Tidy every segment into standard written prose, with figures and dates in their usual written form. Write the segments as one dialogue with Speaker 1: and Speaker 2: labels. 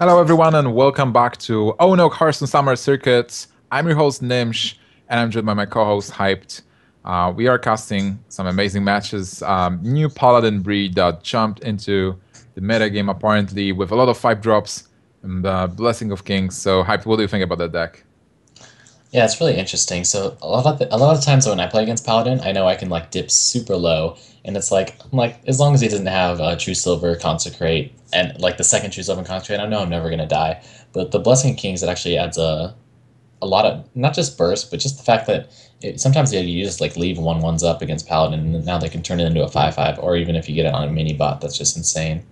Speaker 1: Hello, everyone, and welcome back to ONOG Hearthstone Summer Circuit. I'm your host, Nimsh, and I'm joined by my co-host, Hyped. We are casting some amazing matches. New Paladin breed that jumped into the meta game, apparently, with a lot of 5 drops and Blessing of Kings. So, Hyped, what do you think about that deck?
Speaker 2: Yeah, it's really interesting. So a lot of times when I play against Paladin, I know I can like dip super low, and it's like I'm like as long as he doesn't have True Silver Consecrate and like the second True Silver Consecrate, I know I'm never gonna die. But the Blessing of Kings, it actually adds a lot of not just burst, but just the fact that sometimes you just like leave 1/1s up against Paladin, and now they can turn it into a 5/5, or even if you get it on a mini bot, that's just insane.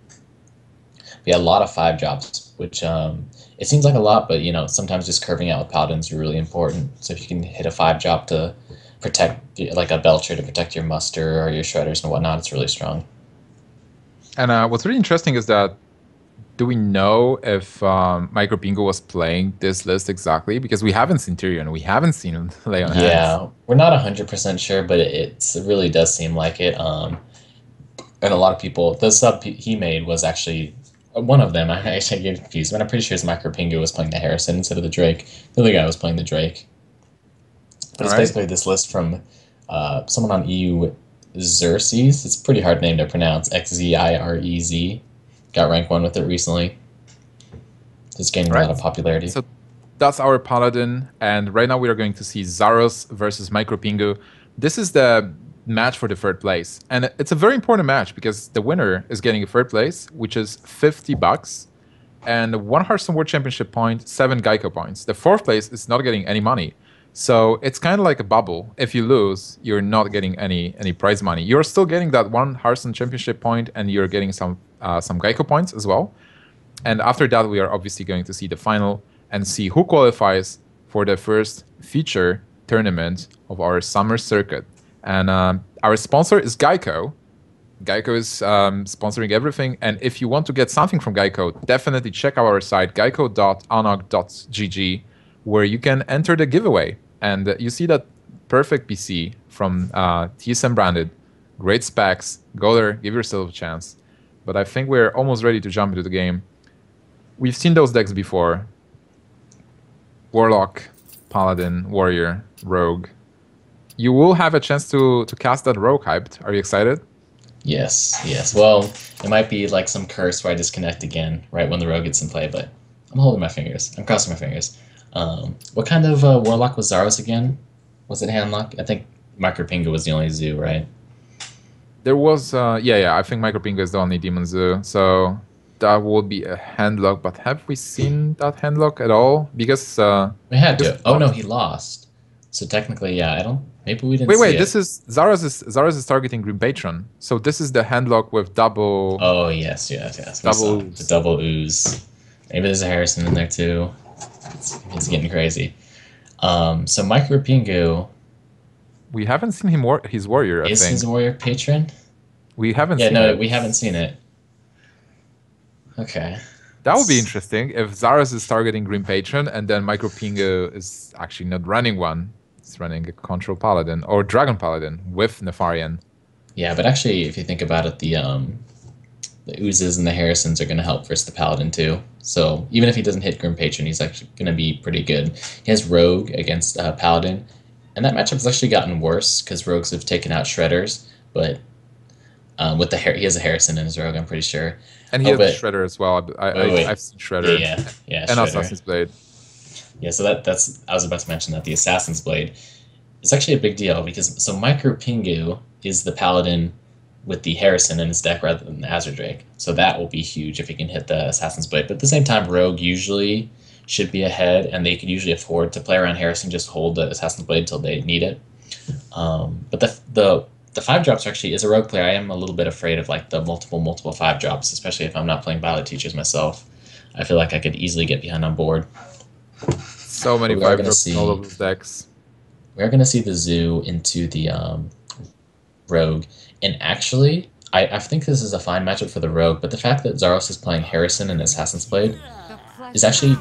Speaker 2: But yeah, a lot of 5 drops, which it seems like a lot, but sometimes just curving out with paladins are really important. So if you can hit a 5 drop to protect, like a belcher to protect your muster or your shredders and whatnot, it's really strong.
Speaker 1: And what's really interesting is that do we know if Micropengu was playing this list exactly? Because we haven't seen Tyrion, we haven't seen him lay on hands.
Speaker 2: Yeah, we're not 100% sure, but it really does seem like it. And a lot of people, the sub he made was actually one of them. I actually get confused, but I'm pretty sure his Micropingu was playing the Harrison instead of the Drake. The other guy was playing the Drake. But
Speaker 1: All
Speaker 2: it's
Speaker 1: right.
Speaker 2: basically this list from someone on EU Xerxes. It's a pretty hard name to pronounce. XZIREZ. Got rank 1 with it recently. It's gaining
Speaker 1: All
Speaker 2: a
Speaker 1: right.
Speaker 2: lot of popularity.
Speaker 1: So that's our Paladin, and right now we are going to see Zaros versus Micropingu. This is the match for the third place, and it's a very important match because the winner is getting a third place, which is $50, and 1 Hearthstone World Championship point, 7 GEICO points. The fourth place is not getting any money, so it's kind of like a bubble. If you lose, you're not getting any prize money. You're still getting that 1 Hearthstone Championship point, and you're getting some GEICO points as well. And after that, we are obviously going to see the final and see who qualifies for the first feature tournament of our summer circuit. And our sponsor is GEICO. GEICO is sponsoring everything. And if you want to get something from GEICO, definitely check out our site, geico.onog.gg, where you can enter the giveaway. And you see that perfect PC from TSM branded. Great specs. Go there, give yourself a chance. But I think we're almost ready to jump into the game. We've seen those decks before. Warlock, Paladin, Warrior, Rogue. You will have a chance to cast that Rogue, Hyped. Are you excited?
Speaker 2: Yes, yes. Well, it might be like some curse where I disconnect again right when the rogue gets in play, but I'm holding my fingers. I'm crossing my fingers. What kind of warlock was Zaros again? Was it handlock? I think Micropinga was the only zoo, right?
Speaker 1: There was, yeah, I think Micropingu is the only Demon Zoo, so that would be a handlock. But have we seen that handlock at all?
Speaker 2: We had
Speaker 1: Because
Speaker 2: to. Oh no, he lost. So technically, yeah, I don't. Maybe we didn't see
Speaker 1: wait, this
Speaker 2: it.
Speaker 1: is Zaros is targeting Green Patron. So this is the handlock with
Speaker 2: Oh yes, yes, yes. We saw
Speaker 1: double
Speaker 2: it. The double ooze. Maybe there's a Harrison in there too. It's getting crazy. So Micropingu
Speaker 1: We haven't seen his warrior, I
Speaker 2: is his
Speaker 1: think.
Speaker 2: warrior patron.
Speaker 1: We haven't
Speaker 2: Yeah,
Speaker 1: seen
Speaker 2: no,
Speaker 1: it.
Speaker 2: we haven't seen it. Okay.
Speaker 1: That would be
Speaker 2: It's,
Speaker 1: interesting if Zaros is targeting Green Patron and then Micropingu is actually not running one. It's running a Control Paladin or Dragon Paladin with Nefarian.
Speaker 2: yeah, but actually, if you think about it, the oozes and the Harrisons are going to help versus the Paladin too. So even if he doesn't hit Grim Patron, he's actually going to be pretty good. He has Rogue against Paladin, and that matchup has actually gotten worse because Rogues have taken out Shredders, but with he has a Harrison in his Rogue, I'm pretty sure.
Speaker 1: And he
Speaker 2: Oh,
Speaker 1: has
Speaker 2: but
Speaker 1: Shredder as well.
Speaker 2: oh wait,
Speaker 1: I've seen
Speaker 2: yeah,
Speaker 1: Shredder
Speaker 2: yeah, yeah,
Speaker 1: and
Speaker 2: Shredder.
Speaker 1: Assassin's Blade.
Speaker 2: Yeah, so that's I was about to mention that the Assassin's Blade is actually a big deal because so Micro Pingu is the Paladin with the Harrison in his deck rather than the Azure Drake. So that will be huge if he can hit the Assassin's Blade. But at the same time, Rogue usually should be ahead, and they could usually afford to play around Harrison, just hold the Assassin's Blade until they need it. But the 5 drops actually is a Rogue player. I am a little bit afraid of like the multiple 5 drops, especially if I'm not playing Violet Teachers myself. I feel like I could easily get behind on board.
Speaker 1: So many
Speaker 2: But we are
Speaker 1: five
Speaker 2: gonna
Speaker 1: drops in all of
Speaker 2: see
Speaker 1: those decks.
Speaker 2: the zoo into the Rogue. And actually, I think this is a fine matchup for the Rogue, but the fact that Zaros is playing Harrison and Assassin's Blade is actually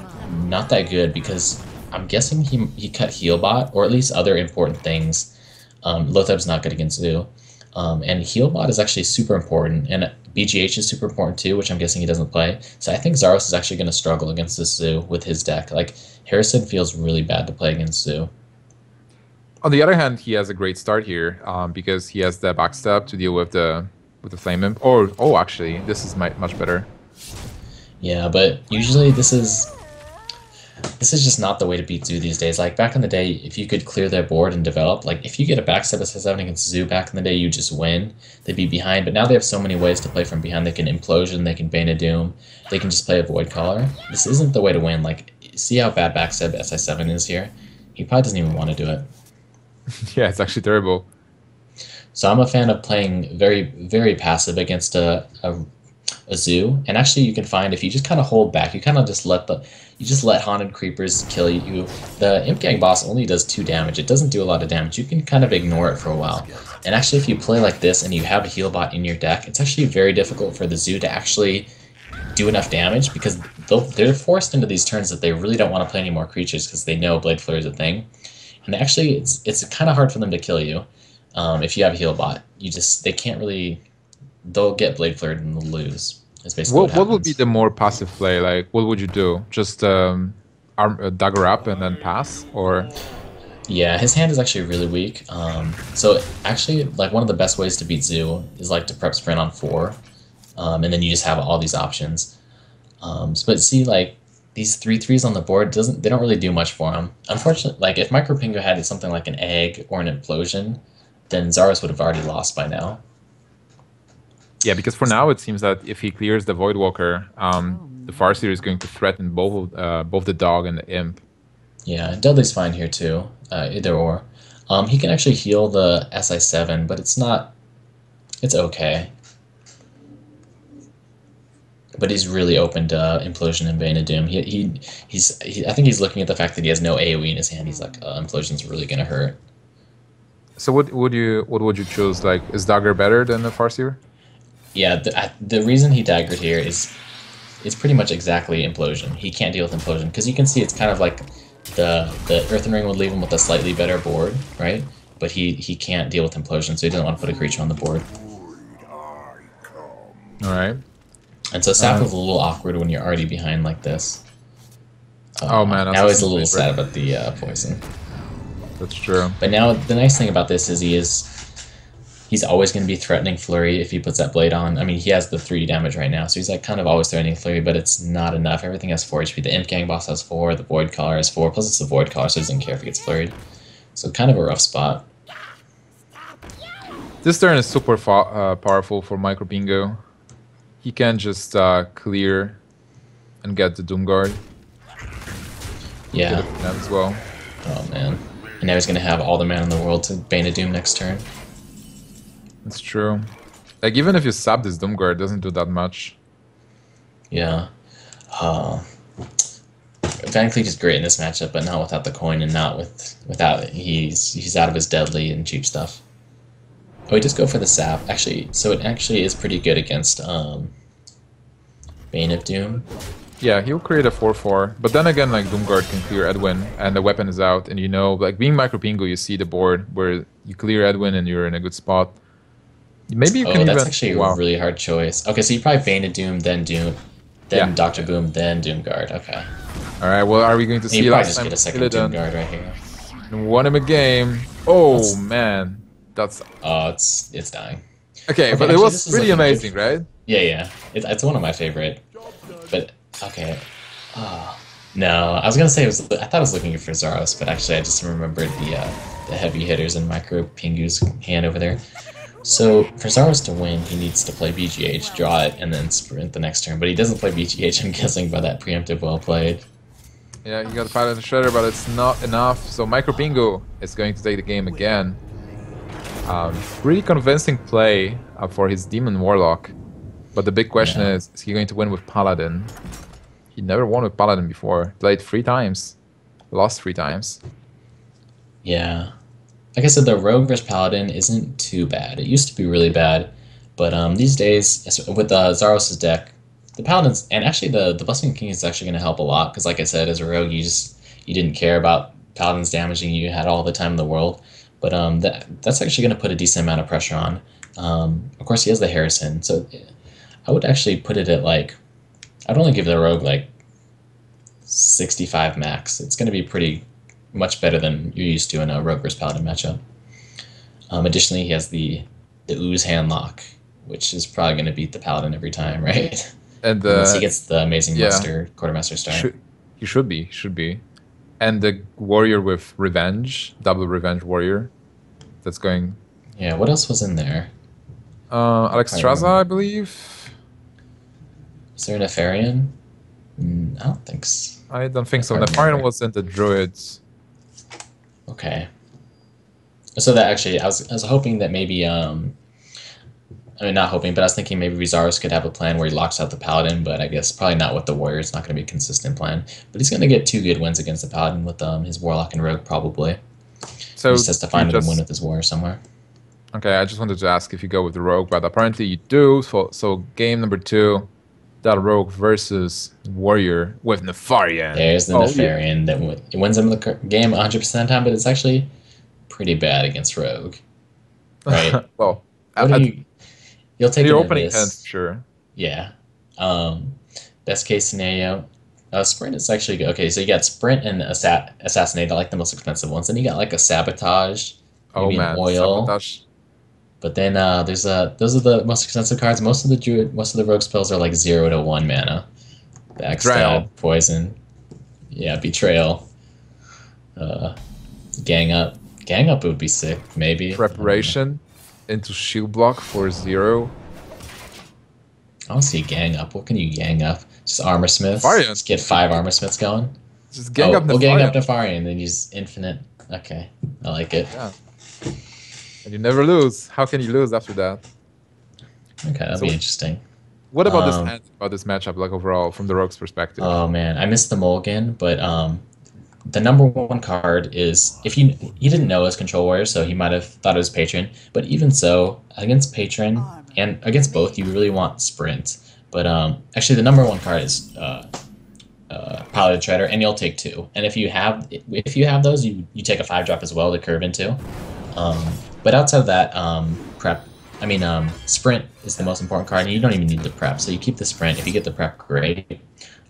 Speaker 2: not that good because I'm guessing he cut Healbot, or at least other important things. Lotheb's not good against Zoo. And Healbot is actually super important, and BGH is super important too, which I'm guessing he doesn't play. So I think Zaros is actually going to struggle against this Zoo with his deck. Like, Harrison feels really bad to play against Zoo.
Speaker 1: On the other hand, he has a great start here because he has the backstab to deal with the flame imp. Or oh, actually, this is much better.
Speaker 2: Yeah, but usually this is just not the way to beat Zoo these days. Like, back in the day, if you could clear their board and develop, like, if you get a backstab SS7 against Zoo back in the day, you just win. They'd be behind, but now they have so many ways to play from behind. They can Implosion, they can Bane of Doom, they can just play a Void Caller. This isn't the way to win. Like, see how bad backstab SI7 is here? He probably doesn't even want to do it.
Speaker 1: Yeah, it's actually terrible.
Speaker 2: So I'm a fan of playing very, very passive against a Zoo, and actually you can find if you just kind of hold back, you kind of just let Haunted Creepers kill you. The Imp Gang boss only does 2 damage. It doesn't do a lot of damage. You can kind of ignore it for a while. And actually, if you play like this and you have a heal bot in your deck, it's actually very difficult for the Zoo to actually do enough damage because they're forced into these turns that they really don't want to play any more creatures because they know Blade Flare is a thing. And actually, it's kind of hard for them to kill you if you have a heal bot. They can't really. They'll get Blade Flared and they'll lose. That's basically what
Speaker 1: would be the more passive play? Like, what would you do? Just dagger up and then pass, or?
Speaker 2: Yeah, his hand is actually really weak. So actually, like one of the best ways to beat Zoo is like to prep sprint on 4, and then you just have all these options. But see, like these 3/3s on the board they don't really do much for him. Unfortunately, like if Micropengu had something like an egg or an implosion, then Zaros would have already lost by now.
Speaker 1: Yeah, because for now it seems that if he clears the Voidwalker, the Farseer is going to threaten both the dog and the imp.
Speaker 2: Yeah, Dudley's fine here too, either or. He can actually heal the SI7, but it's okay. But he's really open to Implosion and Bane of Doom. I think he's looking at the fact that he has no AoE in his hand. He's like, Implosion's really gonna hurt.
Speaker 1: So what would you choose? Like, is Dagger better than the Farseer?
Speaker 2: Yeah, the reason he daggered here is it's pretty much exactly Implosion. He can't deal with Implosion because you can see it's kind of like the Earthen Ring would leave him with a slightly better board, right? But he can't deal with Implosion, so he doesn't want to put a creature on the board.
Speaker 1: All right.
Speaker 2: And so Sap is a little awkward when you're already behind like this.
Speaker 1: Oh man,
Speaker 2: now he's a little sad about the poison.
Speaker 1: That's true.
Speaker 2: But now the nice thing about this is he's always going to be threatening Flurry if he puts that blade on. I mean, he has the 3 damage right now, so he's like kind of always threatening Flurry, but it's not enough. Everything has 4 HP. The Imp Gang boss has 4, the Void Caller has 4, plus it's the Void Caller, so he doesn't care if he gets flurried. So kind of a rough spot.
Speaker 1: This turn is super powerful for Micropengu. He can just clear and get the Doomguard.
Speaker 2: Yeah.
Speaker 1: As well.
Speaker 2: Oh man. And now he's going to have all the mana in the world to Bane of Doom next turn.
Speaker 1: That's true. Like, even if you sub this Doomguard, it doesn't do that much.
Speaker 2: Yeah. Van Cleek is great in this matchup, but not without the coin and not without he's out of his deadly and cheap stuff. Oh, he does go for the sap. Actually, so it actually is pretty good against Bane of Doom.
Speaker 1: Yeah, he'll create a 4/4, but then again, like Doomguard can clear Edwin, and the weapon is out, and like being Micropengu, you see the board where you clear Edwin and you're in a good spot. Maybe you can
Speaker 2: that's actually a really hard choice. Okay, so you probably Bane of Doom, then Dr. Boom, then Doomguard. Okay.
Speaker 1: All right. Well, are we going to see
Speaker 2: last time? You probably just get a second Doomguard right here.
Speaker 1: Won him a game. Oh man, that's.
Speaker 2: Oh, it's dying.
Speaker 1: Okay, but actually, it was pretty amazing, right?
Speaker 2: Yeah. It's one of my favorite. But okay. No, I was gonna say I thought I was looking for Zaros, but actually I just remembered the heavy hitters in Micropengu's hand over there. So for Zaros to win, he needs to play BGH, draw it, and then sprint the next turn. But he doesn't play BGH, I'm guessing, by that preemptive well played.
Speaker 1: Yeah, you got the Pilot and Shredder, but it's not enough. So Micropengu is going to take the game again. Pretty convincing play for his Demon Warlock. But the big question is he going to win with Paladin? He never won with Paladin before. Played 3 times. Lost 3 times.
Speaker 2: Yeah. Like I said, the Rogue vs. Paladin isn't too bad. It used to be really bad, but these days, with Zaros' deck, the Paladins, and actually the Blessing King is actually going to help a lot, because like I said, as a Rogue, you didn't care about Paladins damaging you, had all the time in the world, but that's actually going to put a decent amount of pressure on. Of course, he has the Harrison, so I would actually put it at like, I'd only give the rogue like 65 max. It's going to be pretty much better than you're used to in a rogue versus paladin matchup. Additionally, he has the ooze handlock, which is probably going to beat the paladin every time, right?
Speaker 1: And
Speaker 2: Unless he gets the amazing
Speaker 1: yeah,
Speaker 2: quartermaster star.
Speaker 1: He should be. And the warrior with revenge, double revenge warrior. That's going.
Speaker 2: Yeah, what else was in there?
Speaker 1: Alexstrasza, I believe.
Speaker 2: Is there a Nefarian? I don't think so.
Speaker 1: I don't think so. Nefarian was in the druids.
Speaker 2: Okay. So that actually, I was hoping that maybe I mean, not hoping, but I was thinking maybe Zaros could have a plan where he locks out the paladin, but I guess probably not with the warrior. It's not going to be a consistent plan. But he's going to get 2 good wins against the paladin with his warlock and rogue probably. So he just has to find a win with his warrior somewhere.
Speaker 1: Okay, I just wanted to ask if you go with the rogue, but apparently you do. So game number 2, that rogue versus warrior with Nefarian.
Speaker 2: There's the Nefarian that wins him the game 100% of the time, but it's actually pretty bad against rogue. Right?
Speaker 1: Well,
Speaker 2: you'll take
Speaker 1: your opening
Speaker 2: this.
Speaker 1: hand, sure.
Speaker 2: Yeah. Best case scenario. Sprint is actually good. Okay, so you got Sprint and Assassinate, I like the most expensive ones. Then you got like a Sabotage, maybe an Oil. Sabotage. But then those are the most expensive cards. Most of the rogue spells are like 0 to 1 mana. Backstab, Poison, yeah, Betrayal, Gang Up. Gang Up would be sick, maybe.
Speaker 1: Preparation into shield block for 0.
Speaker 2: I don't see Gang Up. What can you gang up? Just Armor Smiths? Just get 5 Armor Smiths going?
Speaker 1: Just gang up Nefarian.
Speaker 2: We'll gang up Nefarian, then use Infinite. Okay, I like it.
Speaker 1: Yeah. And you never lose. How can you lose after that?
Speaker 2: Okay, that'll be interesting.
Speaker 1: What about this matchup, like overall, from the rogue's perspective?
Speaker 2: Oh man, I missed the mulligan, but the number 1 card is, if he didn't know it was Control Warrior, so he might have thought it was Patron. But even so, against Patron and against both, you really want Sprint. But actually, the number 1 card is Piloted Treader, and you'll take 2. And if you have those, you take a 5-drop as well to curve into. But outside of that, Sprint is the most important card, and you don't even need the prep. So you keep the Sprint. If you get the prep, great.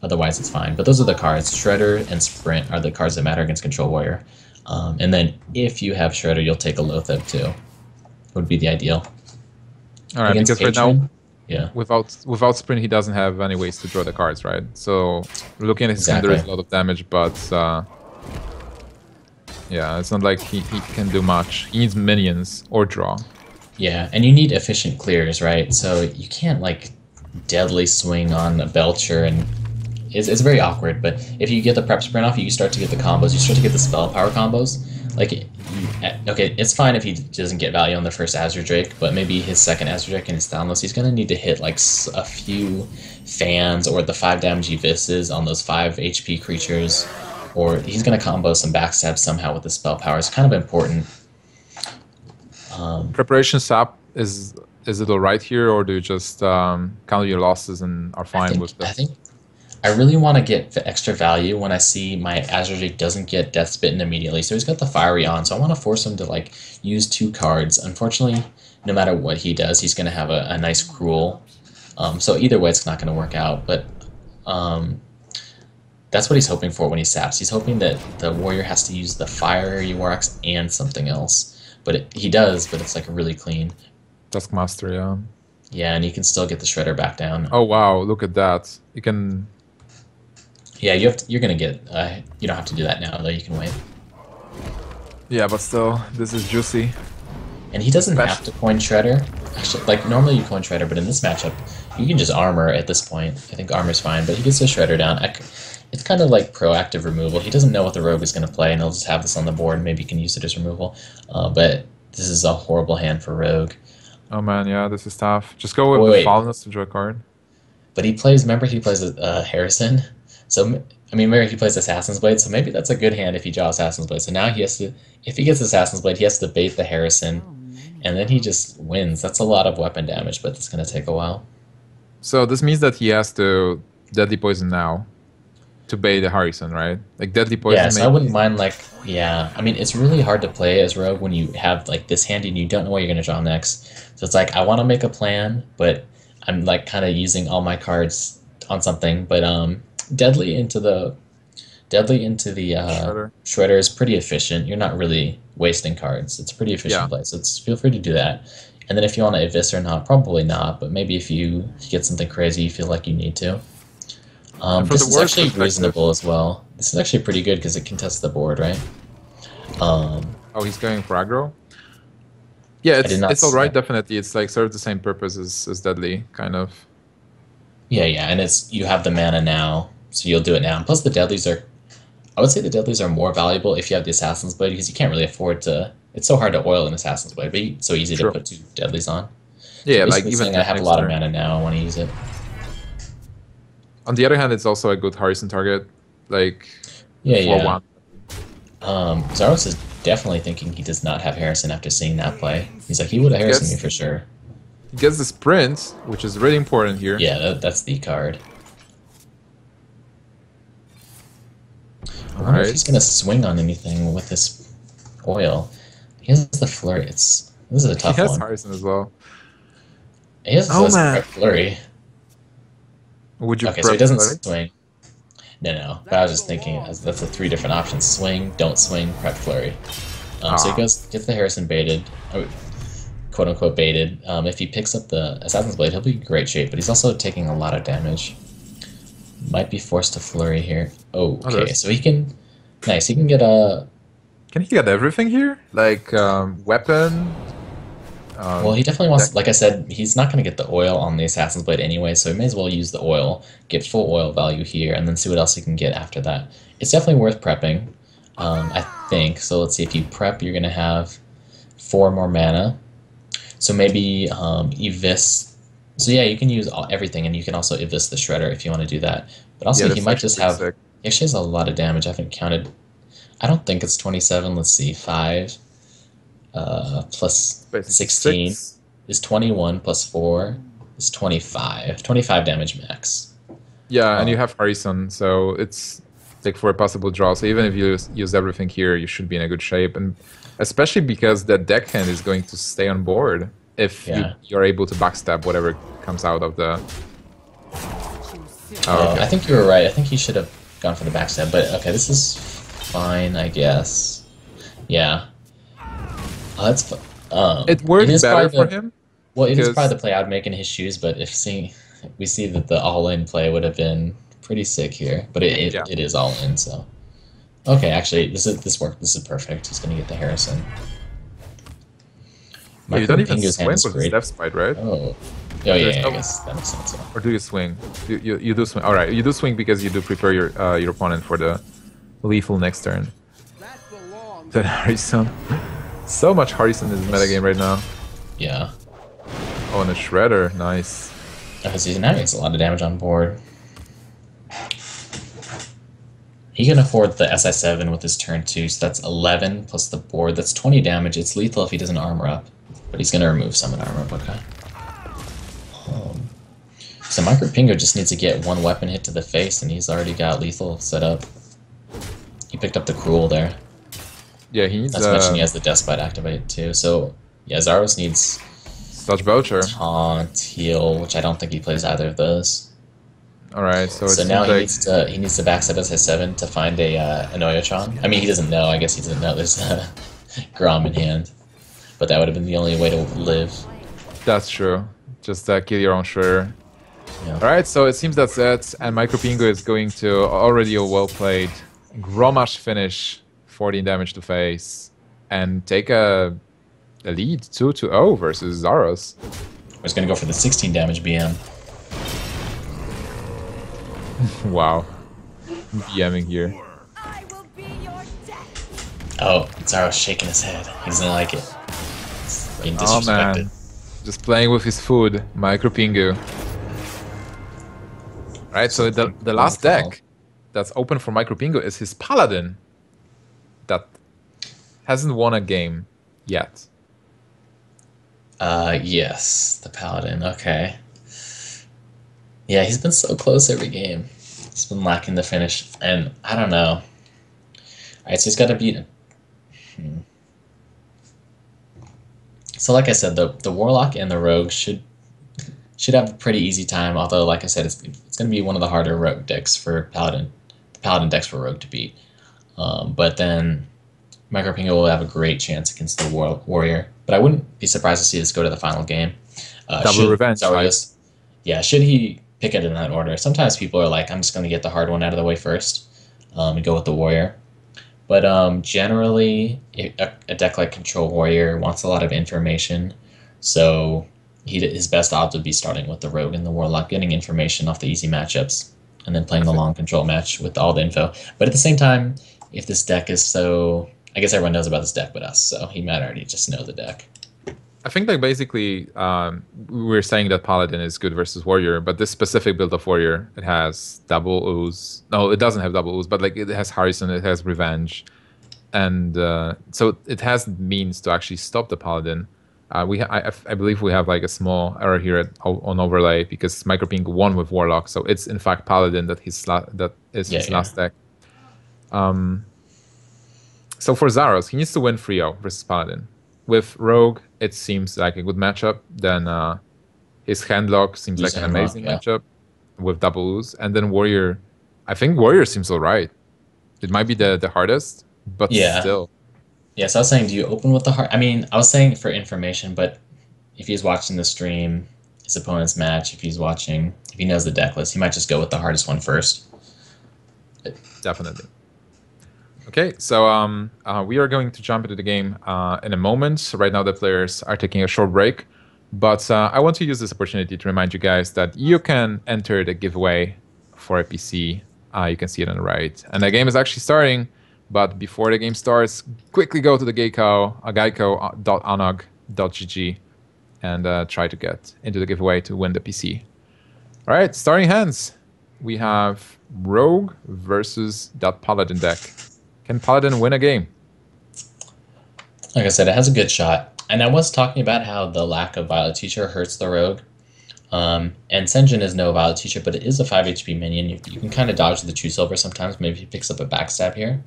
Speaker 2: Otherwise, it's fine. But those are the cards. Shredder and Sprint are the cards that matter against Control Warrior. And then if you have Shredder, you'll take a Lotheb too. Would be the ideal.
Speaker 1: All right, against because Patron, right now,
Speaker 2: yeah,
Speaker 1: without Sprint, he doesn't have any ways to draw the cards, right? So looking at his hand, there is a lot of damage, but yeah, it's not like he can do much. He needs minions or draw.
Speaker 2: Yeah, and you need efficient clears, right? So you can't like deadly swing on a Belcher, and it's very awkward. But if you get the prep sprint off, you start to get the combos. You start to get the spell power combos. Like, okay, it's fine if he doesn't get value on the first Azure Drake, but maybe his second Azure Drake and his Downless, he's gonna need to hit like a few fans or the 5 damage Visses on those 5 HP creatures, or he's gonna combo some backstab somehow with the spell power. It's kind of important.
Speaker 1: Preparation sap is it alright here, or do you just count your losses and are fine with that?
Speaker 2: I really want to get the extra value when I see my Azure Drake doesn't get Death Spitten immediately. So he's got the Fiery on, so I want to force him to like use 2 cards. Unfortunately, no matter what he does, he's going to have a nice Cruel. So either way, it's not going to work out. But that's what he's hoping for when he saps. He's hoping that the warrior has to use the Fiery Warx and something else. But he does, but it's like really clean.
Speaker 1: Taskmaster, yeah.
Speaker 2: Yeah, and you can still get the Shredder back down.
Speaker 1: Oh wow, look at that. You can...
Speaker 2: Yeah, you're gonna get. You don't have to do that now, though. You can wait.
Speaker 1: Yeah, but still, this is juicy.
Speaker 2: And he doesn't have to coin Shredder. Actually, like normally you coin Shredder, but in this matchup, you can just armor at this point. I think armor's fine, but he gets the Shredder down. It's kind of like proactive removal. He doesn't know what the rogue is gonna play, and he'll just have this on the board. Maybe he can use it as removal. But this is a horrible hand for rogue.
Speaker 1: Oh man, yeah, this is tough. Just go with the Fallenness to draw a card.
Speaker 2: But he plays. Remember, he plays Harrison. So, I mean, maybe he plays Assassin's Blade, so maybe that's a good hand if he draws Assassin's Blade. So now he has to, if he gets Assassin's Blade, he has to bait the Harrison, and then he just wins. That's a lot of weapon damage, but it's going to take a while.
Speaker 1: So this means that he has to Deadly Poison now to bait the Harrison, right? Like Deadly Poison.
Speaker 2: Yeah, so I wouldn't mind, like, yeah. I mean, it's really hard to play as Rogue when you have, like, this hand and you don't know what you're going to draw next. So it's like, I want to make a plan, but I'm like kind of using all my cards on something, but deadly into the deadly into the
Speaker 1: Shredder.
Speaker 2: shredder is pretty efficient. You're not really wasting cards. It's a pretty efficient
Speaker 1: Yeah.
Speaker 2: play, so feel free to do that. And then if you want to evis or not, probably not, but maybe if you get something crazy, you feel like you need to.
Speaker 1: And from the
Speaker 2: This is
Speaker 1: war's
Speaker 2: actually
Speaker 1: perspective,
Speaker 2: reasonable as well. This is actually pretty good because it contests the board, right? Um,
Speaker 1: oh, he's going for aggro. Yeah,
Speaker 2: I did
Speaker 1: it's
Speaker 2: not.
Speaker 1: all right. Definitely, it's like serves the same purpose as Deadly, kind of.
Speaker 2: Yeah, yeah, and it's you have the mana now, so you'll do it now. And plus, the deadlies are. I would say the deadlies are more valuable if you have the assassin's blade because you can't really afford to. It's so hard to oil an assassin's blade, but so easy to
Speaker 1: True.
Speaker 2: put two deadlies on. So
Speaker 1: Yeah, like
Speaker 2: basically,
Speaker 1: even
Speaker 2: saying I have a
Speaker 1: next
Speaker 2: lot of
Speaker 1: turn.
Speaker 2: mana now, I want to use it.
Speaker 1: On the other hand, it's also a good Harrison target, like
Speaker 2: Yeah,
Speaker 1: for
Speaker 2: yeah.
Speaker 1: one.
Speaker 2: Zaros is definitely thinking he does not have Harrison after seeing that play. He's like, he would have Harrison me for sure.
Speaker 1: He gets the sprint, which is really important here.
Speaker 2: Yeah, that's the card. I wonder if he's gonna swing on anything with this oil. He has the flurry. This is a
Speaker 1: He
Speaker 2: tough
Speaker 1: has
Speaker 2: one.
Speaker 1: Harrison as well.
Speaker 2: He has
Speaker 1: Oh
Speaker 2: less
Speaker 1: man,
Speaker 2: prep flurry.
Speaker 1: would you
Speaker 2: Okay, so he
Speaker 1: prep
Speaker 2: doesn't
Speaker 1: play?
Speaker 2: swing. No. But I was just thinking that's the three different options: swing, don't swing, prep flurry. So he
Speaker 1: Ah,
Speaker 2: gets the Harrison baited, quote unquote baited. If he picks up the Assassin's Blade, he'll be in great shape. But he's also taking a lot of damage. Might be forced to flurry here. Okay,
Speaker 1: others.
Speaker 2: so he can. Nice. He can get a.
Speaker 1: Can he get everything here? Like weapon.
Speaker 2: Well, he definitely wants.
Speaker 1: Deck.
Speaker 2: Like I said, he's not going to get the oil on the Assassin's Blade anyway, so he may as well use the oil, get full oil value here, and then see what else he can get after that. It's definitely worth prepping, I think. So let's see. If you prep, you're going to have 4 more mana. So maybe Evis. So yeah, you can use everything, and you can also Evis the Shredder if you want to do that. But
Speaker 1: Yeah,
Speaker 2: also, he
Speaker 1: that's
Speaker 2: might
Speaker 1: actually
Speaker 2: just
Speaker 1: pretty
Speaker 2: have.
Speaker 1: sick.
Speaker 2: He actually has a lot of damage. I haven't counted. I don't think it's 27. Let's see. 5 plus
Speaker 1: Basically
Speaker 2: 16
Speaker 1: 6.
Speaker 2: is 21 plus 4 is 25. 25 damage max.
Speaker 1: Yeah, and you
Speaker 2: Um,
Speaker 1: have Harrison, so it's like for a possible draw. So even if you use everything here, you should be in a good shape, and especially because the deckhand is going to stay on board if
Speaker 2: yeah.
Speaker 1: you're able to backstab whatever comes out of the. Oh,
Speaker 2: I
Speaker 1: okay.
Speaker 2: think you were right. I think he should have gone for the backstab, but okay, this is fine, I guess. Yeah. That's
Speaker 1: It
Speaker 2: it
Speaker 1: worked
Speaker 2: is
Speaker 1: better
Speaker 2: probably
Speaker 1: for
Speaker 2: the
Speaker 1: him
Speaker 2: well, it is
Speaker 1: because
Speaker 2: probably the play I'd make in his shoes, but if seeing we see that the all-in play would have been pretty sick here, but
Speaker 1: yeah,
Speaker 2: it is all in, so okay. Actually, this worked. This is perfect. He's gonna get the Harrison.
Speaker 1: yeah, you don't even
Speaker 2: Micropengu's hand
Speaker 1: swing
Speaker 2: is
Speaker 1: with his
Speaker 2: great.
Speaker 1: death spite, right?
Speaker 2: Oh, yeah,
Speaker 1: There's
Speaker 2: I
Speaker 1: no,
Speaker 2: guess that makes sense. Yeah.
Speaker 1: or do you swing? You do swing. All right, you do swing because you do prepare your opponent for the lethal next turn. Then Harrison, so much Harrison in this metagame right now.
Speaker 2: Yeah.
Speaker 1: Oh, and a shredder, nice.
Speaker 2: Okay, so now he gets a lot of damage on board. He can afford the SI7 with his turn 2, so that's 11 plus the board. That's 20 damage. It's lethal if he doesn't armor up, but he's going to remove summon armor up. Okay. So Micropengu just needs to get one weapon hit to the face, and he's already got lethal set up. He picked up the Cruel there.
Speaker 1: Yeah, he needs
Speaker 2: Not to mention he has the Deathbite activated too. So yeah, Zaros needs
Speaker 1: such voucher.
Speaker 2: Taunt, Heal, which I don't think he plays either of those.
Speaker 1: All right, so it
Speaker 2: So
Speaker 1: seems
Speaker 2: now
Speaker 1: like
Speaker 2: he needs to backstab SI7 to find an Oyotron. I mean, he doesn't know. I guess he doesn't know there's a Grom in hand. But that would have been the only way to live.
Speaker 1: that's true. Just kill your own shredder.
Speaker 2: Yeah.
Speaker 1: All right, so it seems that's it, and Micropingu is going to already a well played Gromash finish, 14 damage to face, and take a lead 2-0 versus Zaros.
Speaker 2: I was going to go for the 16 damage BM.
Speaker 1: Wow, BMing here.
Speaker 3: I will be your death.
Speaker 2: Oh, Zaros shaking his head. He doesn't like it. He's being
Speaker 1: Oh
Speaker 2: disrespected.
Speaker 1: man, just playing with his food, Micropingu. Right, so the last deck that's open for Micropingu is his Paladin that hasn't won a game yet.
Speaker 2: Yes, the Paladin. Okay. Yeah, he's been so close every game. He's been lacking the finish, and I don't know. Alright, so he's got to beat. So, like I said, the Warlock and the Rogue should. should have a pretty easy time. Although, like I said, it's going to be one of the harder rogue decks for Paladin. The Paladin decks for rogue to beat. But then Micropengu will have a great chance against the warrior. But I wouldn't be surprised to see this go to the final game.
Speaker 1: Double revenge, right?
Speaker 2: Yeah, should he pick it in that order? Sometimes people are like, I'm just going to get the hard one out of the way first and go with the warrior. But generally, a deck like Control Warrior wants a lot of information. So his best odds would be starting with the Rogue and the Warlock, getting information off the easy matchups, and then playing the long control match with all the info. But at the same time, if this deck is so... I guess everyone knows about this deck but us, so he might already just know the deck.
Speaker 1: I think that basically we're saying that Paladin is good versus Warrior, but this specific build of Warrior, it has double ooze. No, it doesn't have double ooze, but like it has Harrison, it has Revenge. And so it has means to actually stop the Paladin. I believe we have like a small error here on overlay because Micropengu won with Warlock, so it's in fact Paladin that his last deck. So for Zaros, he needs to win 3-0 versus Paladin. With Rogue, it seems like a good matchup. Then his Handlock seems like an amazing matchup with double ooze. And then Warrior, I think Warrior seems alright. It might be the hardest, but still.
Speaker 2: Yeah, so I was saying, do you open with the hard? I mean, I was saying for information, but if he's watching the stream, his opponent's match, if he knows the deck list, he might just go with the hardest one first.
Speaker 1: Definitely. Okay, so we are going to jump into the game in a moment. Right now the players are taking a short break, but I want to use this opportunity to remind you guys that you can enter the giveaway for a PC. You can see it on the right. And the game is actually starting, but before the game starts, quickly go to the geico.onog.gg and try to get into the giveaway to win the PC. All right, starting hands. We have Rogue versus that Paladin deck. Can Paladin win a game?
Speaker 2: Like I said, it has a good shot. And I was talking about how the lack of Violet Teacher hurts the Rogue. And Senjin is no Violet Teacher, but it is a 5 HP minion. You can kind of dodge the True Silver sometimes. Maybe he picks up a backstab here.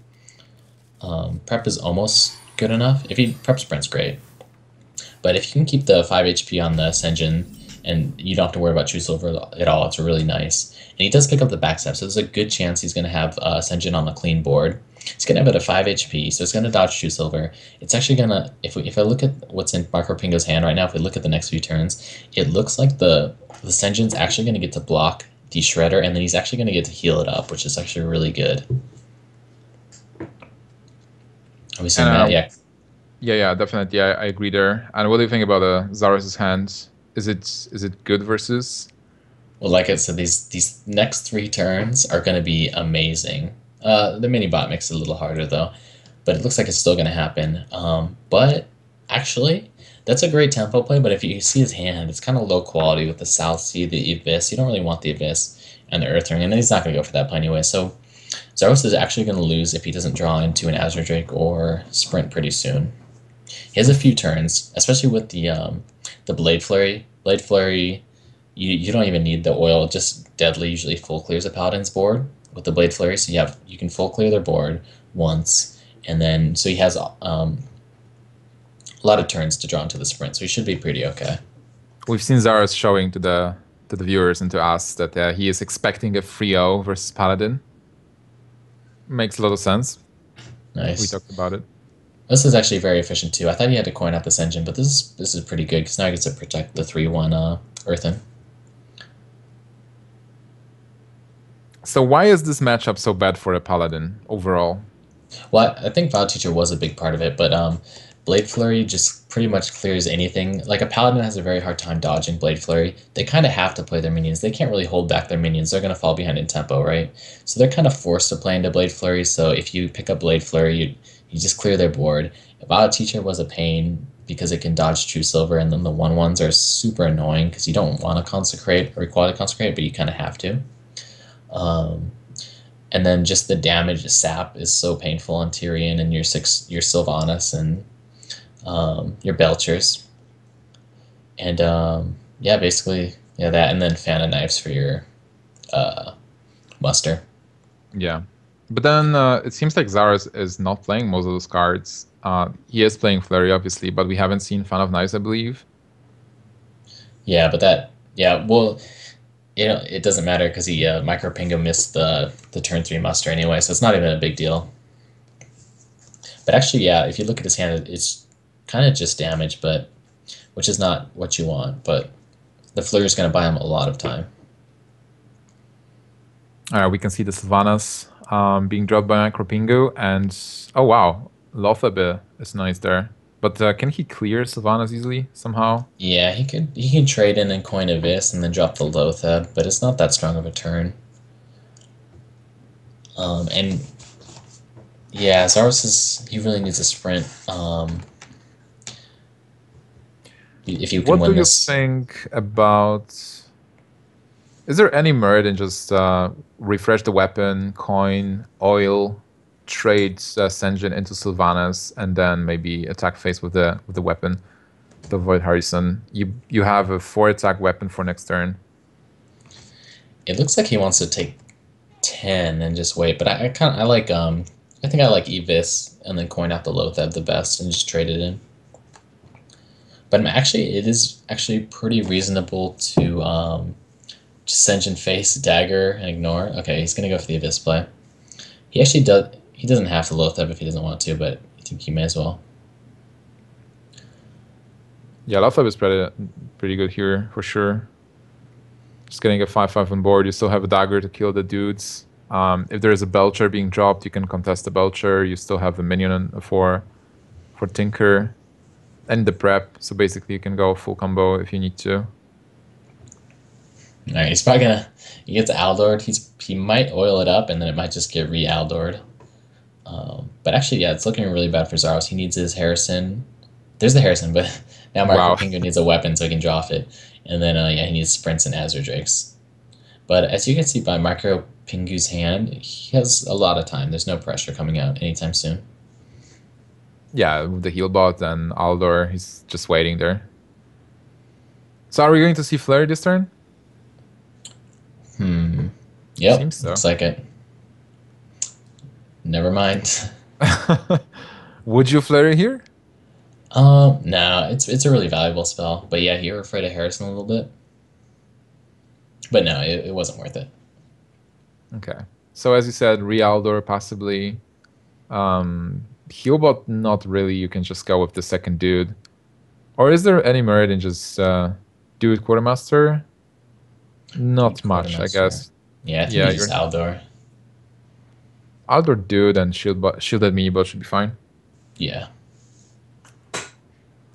Speaker 2: Prep is almost good enough. If he prep sprint's great. But if you can keep the 5 HP on the Senjin and you don't have to worry about True Silver at all, it's really nice. And he does pick up the backstab, so there's a good chance he's going to have Senjin on the clean board. He's going to have it at 5 HP, so it's going to dodge True Silver. It's actually going to, if I look at what's in Micropengu's hand right now, if we look at the next few turns, it looks like the Senjin's actually going to get to block the Shredder, and then he's actually going to get to heal it up, which is actually really good. Are we seeing that? Yeah.
Speaker 1: Yeah, definitely. Yeah, I agree there. And what do you think about Zaros' hand? Is it good versus?
Speaker 2: Well, like I said, these next 3 turns are going to be amazing. The mini bot makes it a little harder though, but it looks like it's still going to happen. But actually, that's a great tempo play. But if you see his hand, it's kind of low quality with the South Sea, the Abyss. You don't really want the Abyss and the Earth Ring, and he's not going to go for that play anyway. So Zaros is actually going to lose if he doesn't draw into an Azure Drake or Sprint pretty soon. He has a few turns, especially with the Blade Flurry. Blade Flurry, you don't even need the oil, just Deadly usually full clears a Paladin's board with the Blade Flurry, so you can full clear their board once, and then so he has a lot of turns to draw into the sprint, so he should be pretty okay.
Speaker 1: We've seen Zaros showing to the viewers and to us that he is expecting a 3-0 versus Paladin. Makes a lot of sense.
Speaker 2: Nice.
Speaker 1: We talked about it.
Speaker 2: This is actually very efficient too. I thought he had to coin out this engine, but this is pretty good because now he gets to protect the 3-1 Earthen.
Speaker 1: So why is this matchup so bad for a Paladin overall?
Speaker 2: Well, I think Violet Teacher was a big part of it, but Blade Flurry just pretty much clears anything. Like a Paladin has a very hard time dodging Blade Flurry. They kind of have to play their minions. They can't really hold back their minions. They're going to fall behind in tempo, right? So they're kind of forced to play into Blade Flurry. So if you pick up Blade Flurry, you just clear their board. Violet Teacher was a pain because it can dodge True Silver, and then the 1/1s are super annoying because you don't want to consecrate or equality consecrate, but you kind of have to. And then just the damage sap is so painful on Tyrion and your Sylvanas and your Belchers. And yeah, basically that, and then Fan of Knives for your Muster.
Speaker 1: Yeah. But then it seems like Zaros is not playing most of those cards. He is playing Flurry, obviously, but we haven't seen Fan of Knives, I believe.
Speaker 2: Yeah, but that Yeah, well, it doesn't matter because he Micropengu missed the turn 3 muster anyway, so it's not even a big deal. But actually, yeah, if you look at his hand, it's kind of just damage, but which is not what you want. But the flurry is going to buy him a lot of time.
Speaker 1: All right, we can see the Sylvanas being dropped by Micropingu, and oh wow, Lothab is nice there. But can he clear Sylvanas easily somehow?
Speaker 2: Yeah, he can trade in and coin Abyss and then drop the Lothab, but it's not that strong of a turn. And yeah, Zaros he really needs a sprint. If you can
Speaker 1: What
Speaker 2: win
Speaker 1: do you
Speaker 2: this.
Speaker 1: think about? Is there any merit in just refresh the weapon, coin, oil, trade Senjin into Sylvanas, and then maybe attack face with the weapon to avoid Harrison? You have a 4 attack weapon for next turn.
Speaker 2: It looks like he wants to take 10 and just wait, but I like I think I like Evis and then coin out the Lothab the best and just trade it in. But actually, it is actually pretty reasonable to just Senjin face, dagger, and ignore. Okay, he's gonna go for the Abyss play. He actually does. He doesn't have to Lothab if he doesn't want to, but I think he may as well.
Speaker 1: Yeah, Lothab is pretty good here for sure. Just getting a 5/5 on board. You still have a dagger to kill the dudes. If there is a Belcher being dropped, you can contest the Belcher. You still have the minion for Tinker and the prep. So basically, you can go full combo if you need to.
Speaker 2: All right, he's probably gonna. He gets Aldored. He might oil it up, and then it might just get re-Aldored. But actually, yeah, it's looking really bad for Zaros. He needs his Harrison. There's the Harrison, but now
Speaker 1: Wow.
Speaker 2: Micropengu needs a weapon so he can drop it. And then, yeah, he needs Sprints and Azure Drakes. But as you can see by Micropengu's hand, he has a lot of time. There's no pressure coming out anytime soon.
Speaker 1: Yeah, with the heal bot and Aldor, he's just waiting there. So are we going to see Flurry this turn?
Speaker 2: Yep,
Speaker 1: Seems so.
Speaker 2: looks like it. Never mind.
Speaker 1: Would you Flurry here?
Speaker 2: No, it's a really valuable spell. But yeah, you're afraid of Harrison a little bit. But no, it wasn't worth it.
Speaker 1: Okay. So as you said, Rialdor possibly. Healbot, not really. You can just go with the second dude. Or is there any merit in just dude Quartermaster? Not much, I guess.
Speaker 2: Yeah, I think you just Aldor.
Speaker 1: Aldor dude and shielded mini bot should be fine.
Speaker 2: Yeah.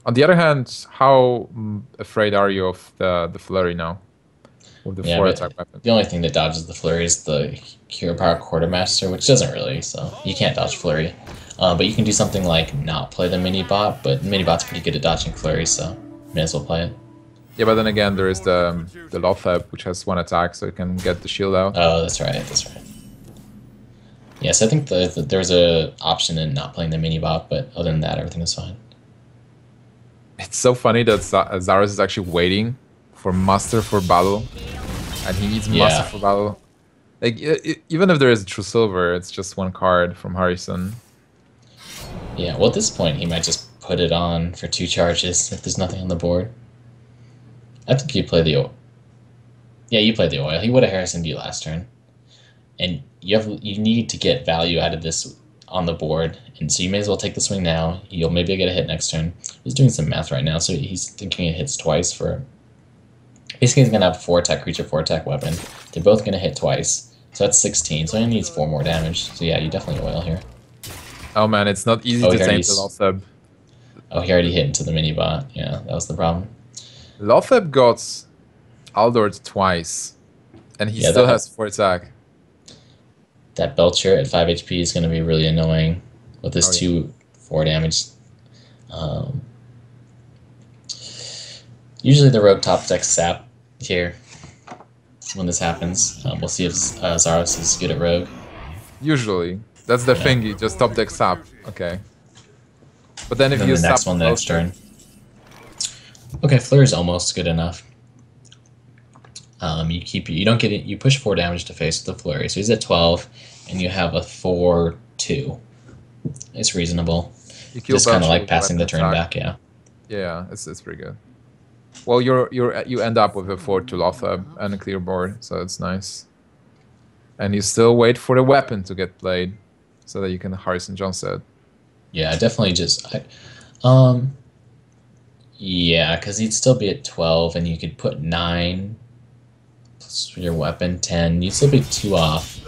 Speaker 1: On the other hand, how afraid are you of the flurry now? With the 4 attack weapon.
Speaker 2: The only thing that dodges the flurry is the Hero Power Quartermaster, which doesn't really, so you can't dodge flurry. But you can do something like not play the mini bot, but mini bot's pretty good at dodging flurry, so may as well play it.
Speaker 1: Yeah, but then again, there is the Lothab, which has 1 attack, so you can get the shield out.
Speaker 2: Oh, that's right. Yes, I think there's a option in not playing the mini bot, but other than that, everything is fine.
Speaker 1: It's so funny that Zaros is actually waiting for Master for Battle, and he needs Master for Battle. Like, even if there is a True Silver, it's just 1 card from Harrison.
Speaker 2: Yeah, well, at this point, he might just put it on for 2 charges if there's nothing on the board. I think you play the oil. Yeah, you play the oil. He would have Harrisoned you last turn. And you need to get value out of this on the board, and so you may as well take the swing now. You'll maybe get a hit next turn. He's doing some math right now, so he's thinking it hits twice for... Basically, he's going to have a 4-attack creature, 4-attack weapon. They're both going to hit twice, so that's 16, so he needs 4 more damage. So yeah, you definitely oil here.
Speaker 1: Oh man, it's not easy to tame the Lothab.
Speaker 2: Oh, he already hit into the mini-bot. Yeah, that was the problem.
Speaker 1: Lothab got Aldored twice, and he still has 4 attack.
Speaker 2: That Belcher at 5 HP is going to be really annoying with this 2/4 damage. Usually the rogue top decks sap here when this happens. We'll see if Zaros is good at rogue.
Speaker 1: Usually. That's the thing, you just top deck sap. Okay. But then if you
Speaker 2: the next one the next turn. Okay, Flare is almost good enough. You don't get it. You push 4 damage to face with the flurry, so he's at 12, and you have a 4/2. It's reasonable. Just kind of like passing the turn back, yeah.
Speaker 1: Yeah, it's pretty good. Well, you end up with a 4 to Lothab and a clear board, so it's nice. And you still wait for the weapon to get played, so that you can Harrison John said.
Speaker 2: Yeah, definitely just yeah, because he'd still be at 12, and you could put 9 plus your weapon 10. You'd still be 2 off.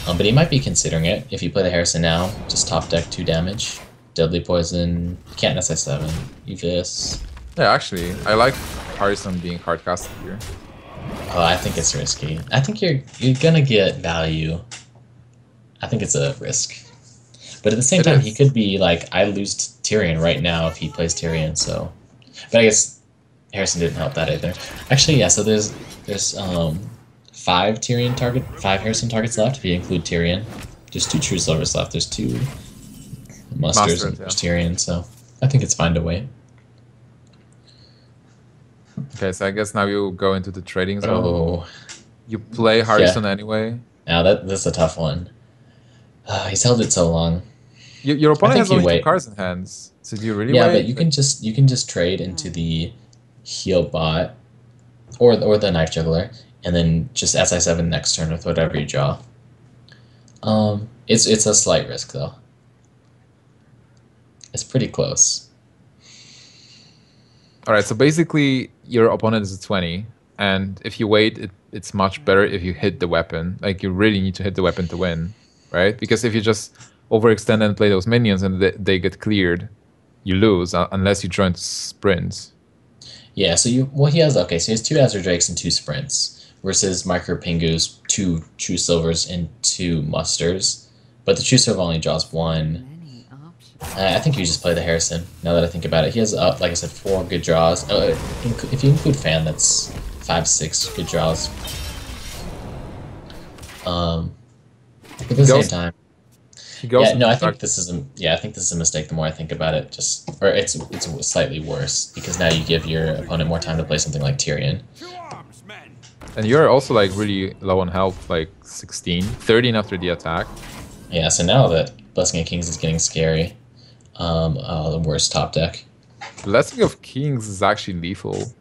Speaker 2: But he might be considering it if you play the Harrison now. Just top deck 2 damage, deadly poison. You can't SI7. Evis.
Speaker 1: Yeah, actually, I like Harrison being hardcasted here.
Speaker 2: Oh, I think it's risky. I think you're gonna get value. I think it's a risk. But at the same time, he could be like, I lose Tyrion right now if he plays Tyrion. So, but I guess Harrison didn't help that either. Actually, yeah. So there's 5 Harrison targets left if you include Tyrion. There's 2 True Silvers left. There's 2 Musters and there's Tyrion. So I think it's fine to wait.
Speaker 1: Okay, so I guess now you go into the trading zone.
Speaker 2: Oh,
Speaker 1: You play Harrison anyway.
Speaker 2: now that's a tough one. He's held it so long.
Speaker 1: Your opponent has only
Speaker 2: wait.
Speaker 1: 2 cards in hands. So do you really
Speaker 2: Yeah,
Speaker 1: wait?
Speaker 2: but you can just trade into the heal bot or the knife juggler, and then just SI7 next turn with whatever you draw. It's a slight risk though. It's pretty close.
Speaker 1: All right, so basically your opponent is a 20, and if you wait, it's much better if you hit the weapon. Like, you really need to hit the weapon to win, right? Because if you just overextend and play those minions and they get cleared, you lose unless you join sprints.
Speaker 2: Yeah, so he has 2 Azure Drakes and 2 sprints versus Micropengu's 2 True Silvers and 2 Musters, but the True Silver only draws 1. I think you just play the Harrison, now that I think about it. He has, like I said, 4 good draws. If you include Fan, that's 5, 6 good draws. But at the same time... I think this is a mistake the more I think about it. It's slightly worse, because now you give your opponent more time to play something like Tyrion.
Speaker 1: And you're also, like, really low on health, like 16, 13 after the attack.
Speaker 2: Yeah, so now that Blessing of Kings is getting scary. The worst top deck.
Speaker 1: Blessing of Kings is actually lethal.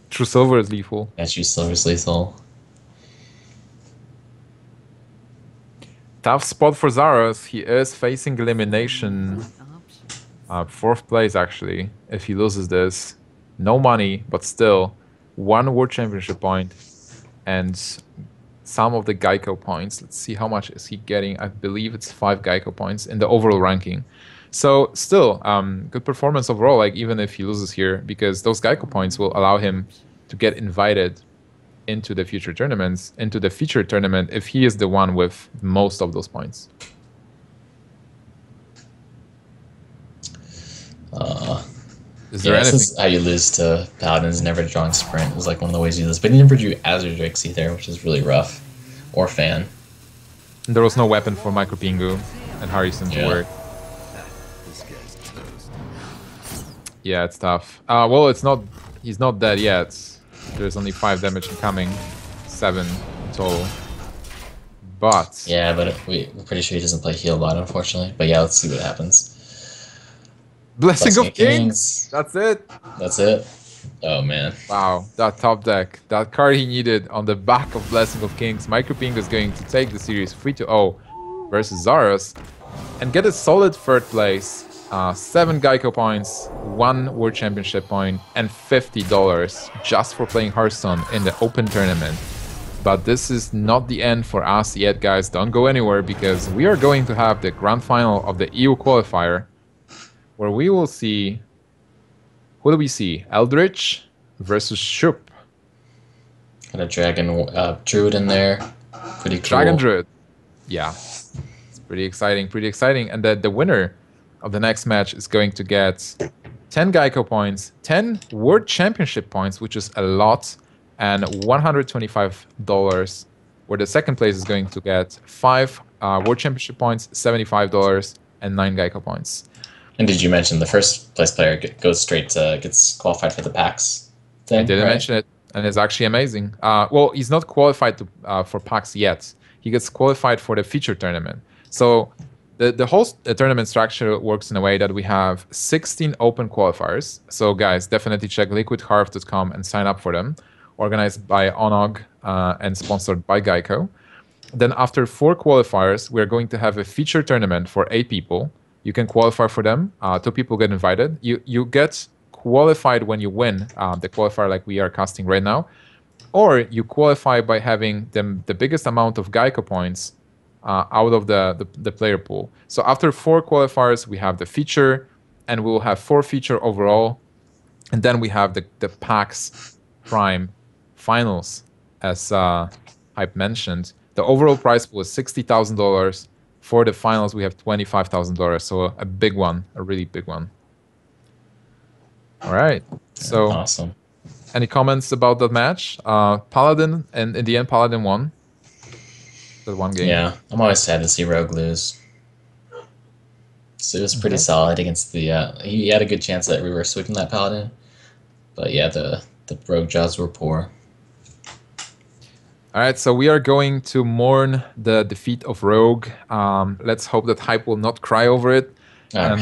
Speaker 1: True Silver is lethal.
Speaker 2: Yeah, True Silver is lethal.
Speaker 1: Tough spot for Zaros. He is facing elimination. 4th place, actually, if he loses this. No money, but still 1 World Championship point and some of the GEICO points. Let's see how much is he getting. I believe it's 5 GEICO points in the overall ranking. So still, good performance overall, like, even if he loses here, because those GEICO points will allow him to get invited into the future tournaments, into the featured tournament, if he is the one with most of those points. Is there anything?
Speaker 2: This is how you lose to Paladins, never drawing Sprint. It was like one of the ways you lose. But he never drew Azure Drakes either, which is really rough. Or Fan.
Speaker 1: And there was no weapon for Micropengu and Harrison to work. Yeah, it's tough. Well, he's not dead yet. There's only 5 damage incoming, 7 in total. But
Speaker 2: yeah, but we're pretty sure he doesn't play Healbot, unfortunately. But yeah, let's see what happens.
Speaker 1: Blessing of Kings. That's it.
Speaker 2: That's it. Oh man.
Speaker 1: Wow, that top deck, that card he needed on the back of Blessing of Kings. Micropengu is going to take the series 3-0 versus Zaros and get a solid 3rd place. 7 GEICO points, 1 World Championship point, and $50 just for playing Hearthstone in the open tournament. But this is not the end for us yet, guys. Don't go anywhere, because we are going to have the grand final of the EU qualifier, where we will see... Who do we see? Eldritch versus Shup.
Speaker 2: Got a Dragon Druid in there. Pretty cool.
Speaker 1: Dragon Druid. Yeah. It's pretty exciting. And the winner of the next match is going to get 10 GEICO points, 10 World Championship points, which is a lot, and $125, where the 2nd place is going to get 5 World Championship points, $75, and 9 GEICO points.
Speaker 2: And did you mention the 1st place player goes straight to gets qualified for the PAX thing?
Speaker 1: I didn't mention it, and it's actually amazing. Well, he's not qualified for PAX yet. He gets qualified for the feature tournament. So The whole tournament structure works in a way that we have 16 open qualifiers. So guys, definitely check liquidharv.com and sign up for them. Organized by ONOG and sponsored by GEICO. Then after 4 qualifiers, we're going to have a feature tournament for 8 people. You can qualify for them. 2 people get invited. You get qualified when you win the qualifier like we are casting right now. Or you qualify by having the biggest amount of GEICO points out of the player pool. So after 4 qualifiers, we have the feature, and we will have 4 feature overall. And then we have the PAX Prime finals, as Hype mentioned. The overall prize pool is $60,000. For the finals, we have $25,000. So a big one, a really big one. All right. So
Speaker 2: awesome.
Speaker 1: Any comments about that match? Paladin, and in the end, Paladin won. That one game.
Speaker 2: Yeah, I'm always sad to see Rogue lose. So it was pretty solid against the. He had a good chance that we were sweeping that Paladin, but yeah, the Rogue jaws were poor.
Speaker 1: All right, so we are going to mourn the defeat of Rogue. Let's hope that Hype will not cry over it. And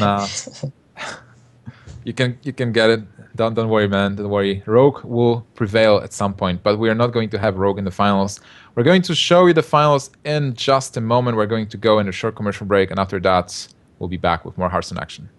Speaker 1: you can get it. Don't worry, man. Don't worry. Rogue will prevail at some point, but we are not going to have Rogue in the finals. We're going to show you the finals in just a moment. We're going to go in a short commercial break, and after that, we'll be back with more Hearthstone action.